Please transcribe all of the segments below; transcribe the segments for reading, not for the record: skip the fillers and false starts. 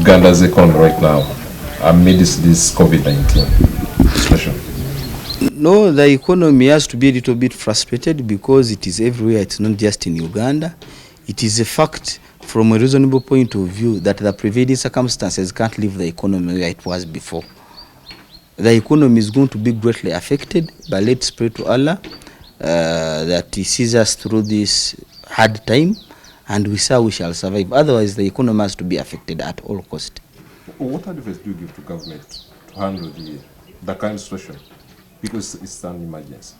Uganda's economy right now amidst this COVID-19 situation? No, the economy has to be a little bit frustrated because it is everywhere. It's not just in Uganda. It is a fact from a reasonable point of view that the prevailing circumstances can't leave the economy where it was before. The economy is going to be greatly affected, but let's pray to Allah that He sees us through this hard time, and we shall survive. Otherwise, the economy has to be affected at all cost. What advice do you give to government to handle the current situation? Because it's an emergency.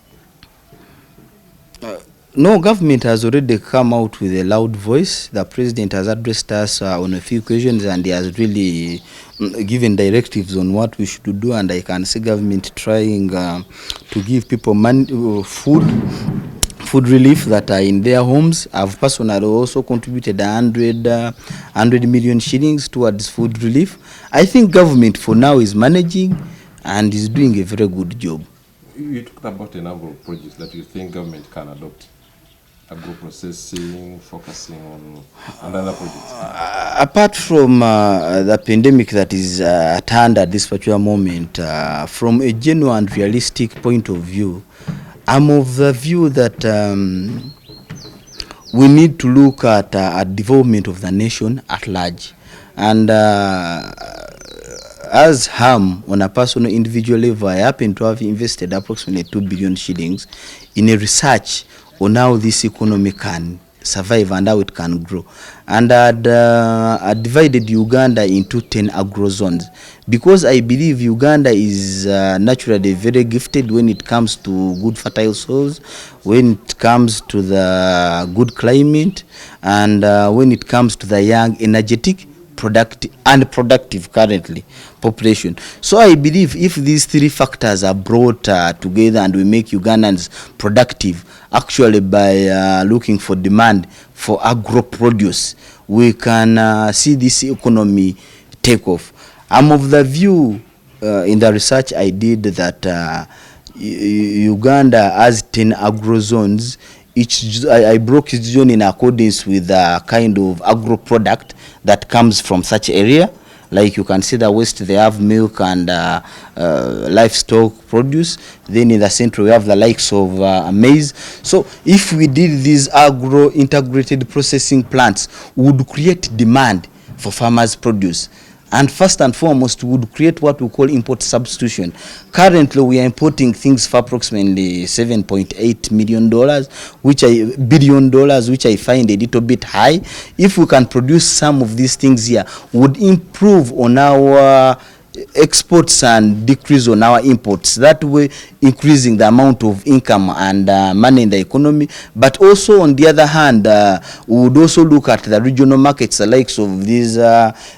No, government has already come out with a loud voice. The president has addressed us on a few occasions, and he has really given directives on what we should do. And I can see government trying to give people food relief that are in their homes. I've personally also contributed 100 million shillings towards food relief. I think government for now is managing and is doing a very good job. You talked about a number of projects that you think government can adopt. Agro-processing, focusing on other projects. Apart from the pandemic that is at hand at this particular moment, from a genuine and realistic point of view, I'm of the view that we need to look at development of the nation at large. And as Ham, on a personal individual level, I happen to have invested approximately 2 billion shillings in a research on how this economy can survive and how it can grow. And I divided Uganda into 10 agro zones because I believe Uganda is naturally very gifted when it comes to good fertile soils, when it comes to the good climate, and when it comes to the young, energetic, productive currently population. So I believe if these three factors are brought together and we make Ugandans productive actually by looking for demand for agro produce, we can see this economy take off. I'm of the view in the research I did that Uganda has 10 agro zones. I broke each zone in accordance with the kind of agro product that comes from such area. Like you can see the west, they have milk and livestock produce. Then in the center, we have the likes of maize. So if we did these agro integrated processing plants, we would create demand for farmers' produce. And first and foremost, we would create what we call import substitution. Currently, we are importing things for approximately $7.8 billion, which I find a little bit high. If we can produce some of these things here, would improve on our exports and decrease on our imports. That way, increasing the amount of income and money in the economy. But also, on the other hand, we would also look at the regional markets, the likes of these,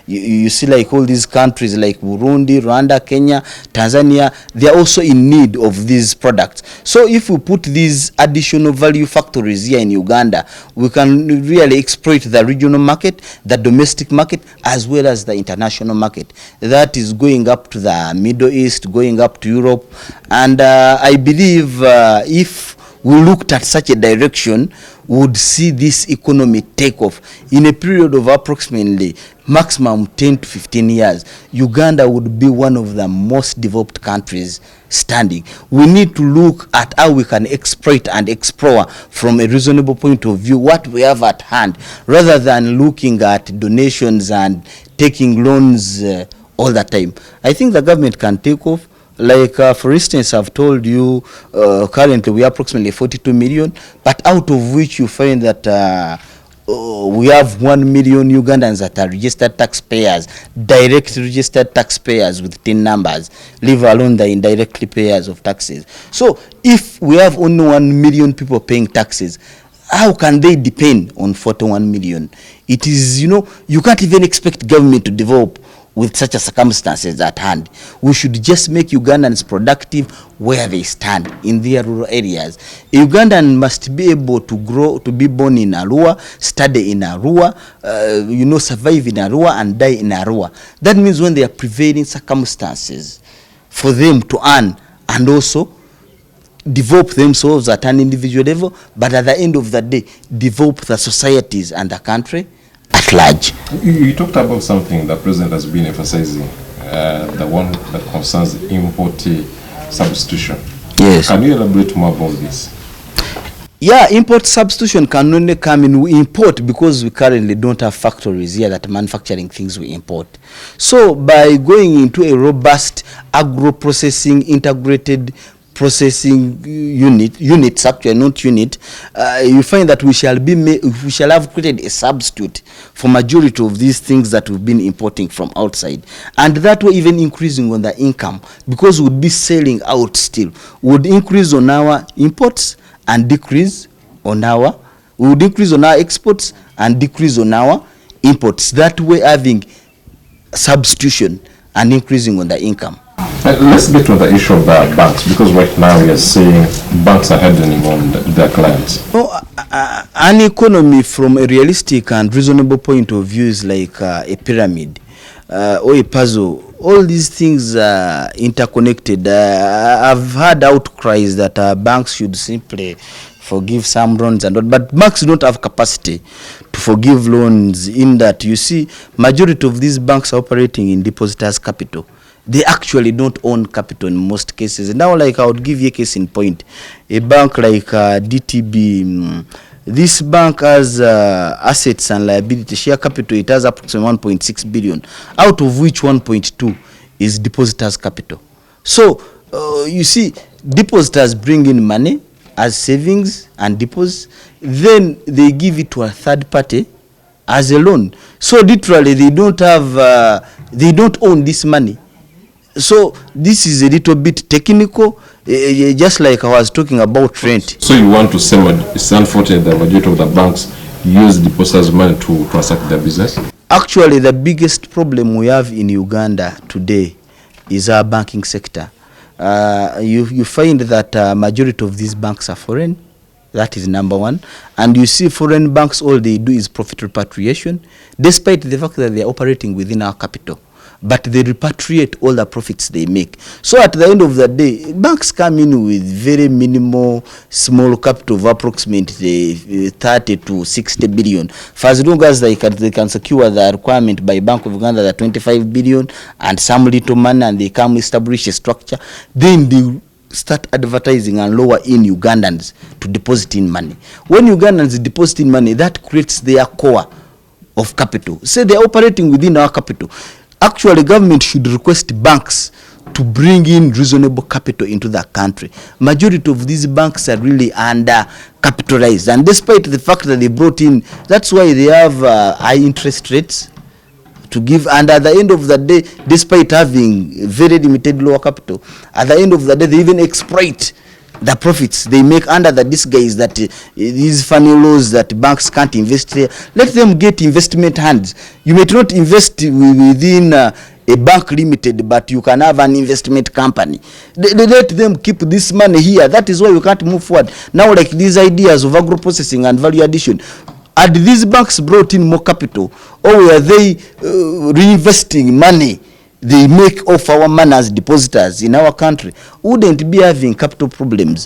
you see like all these countries like Burundi, Rwanda, Kenya, Tanzania, they are also in need of these products. So if we put these additional value factories here in Uganda, we can really exploit the regional market, the domestic market, as well as the international market. That is going up to the Middle East, going up to Europe, and I believe if we looked at such a direction, we would see this economy take off. In a period of approximately maximum 10 to 15 years, Uganda would be one of the most developed countries standing. We need to look at how we can exploit and explore from a reasonable point of view what we have at hand, rather than looking at donations and taking loans all the time. I think the government can take off. Like, for instance, I've told you currently we are approximately 42 million, but out of which you find that we have 1 million Ugandans that are registered taxpayers, direct registered taxpayers with TIN numbers, leave alone the indirectly payers of taxes. So if we have only 1 million people paying taxes, how can they depend on 41 million? It is, you can't even expect government to develop with such a circumstances at hand. We should just make Ugandans productive where they stand in their rural areas. A Ugandan must be able to grow, to be born in Arua, study in Arua, survive in Arua and die in Arua. That means when there are prevailing circumstances for them to earn and also develop themselves at an individual level, but at the end of the day, develop the societies and the country at large. You talked about something the president has been emphasizing, the one that concerns import substitution. Yes. Can you elaborate more about this? Yeah, import substitution can only come in. We import because we currently don't have factories here that are manufacturing things we import. So by going into a robust agro-processing, integrated processing units actually, not unit, you find that we shall have created a substitute for majority of these things that we've been importing from outside, and that way even increasing on the income, because we'd be selling out still, would increase on our imports and decrease on our, we would increase on our exports and decrease on our imports. That way having substitution and increasing on the income. Let's get to the issue of the banks, because right now we are seeing banks are hardening on their clients. An economy from a realistic and reasonable point of view is like a pyramid or a puzzle. All these things are interconnected. I've heard outcries that banks should simply forgive some loans and all, but banks don't have capacity to forgive loans, in that you see majority of these banks are operating in depositors' capital. They actually don't own capital in most cases. And now, like, I would give you a case in point. A bank like DTB, this bank has assets and liability. Share capital, it has approximately 1.6 billion, out of which 1.2 is depositors' capital. So, you see, depositors bring in money as savings and deposits. Then they give it to a third party as a loan. So, literally, they don't have, they don't own this money. So this is a little bit technical, just like I was talking about rent. So you want to say it's unfortunate that the majority of the banks use depositors' money to transact their business? Actually, the biggest problem we have in Uganda today is our banking sector. You find that majority of these banks are foreign. That is number one. And you see foreign banks, all they do is profit repatriation, despite the fact that they are operating within our capital. But they repatriate all the profits they make. So at the end of the day, banks come in with very minimal, small capital of approximately 30 to 60 billion. For as long as they can secure the requirement by Bank of Uganda, the 25 billion, and some little money, and they come establish a structure, then they start advertising and lower in Ugandans to deposit in money. When Ugandans deposit in money, that creates their core of capital. Say they're operating within our capital. Actually, government should request banks to bring in reasonable capital into the country. Majority of these banks are really under capitalized, and despite the fact that they brought in, that's why they have high interest rates to give. And at the end of the day, despite having very limited lower capital, at the end of the day, they even exploit the profits they make under the disguise that these funny laws that banks can't invest here. Let them get investment hands. You may not invest within a bank limited, but you can have an investment company. Let them keep this money here. That is why you can't move forward. Now, like these ideas of agro-processing and value addition, had these banks brought in more capital, or were they reinvesting money they make off our money as depositors in our country, wouldn't be having capital problems.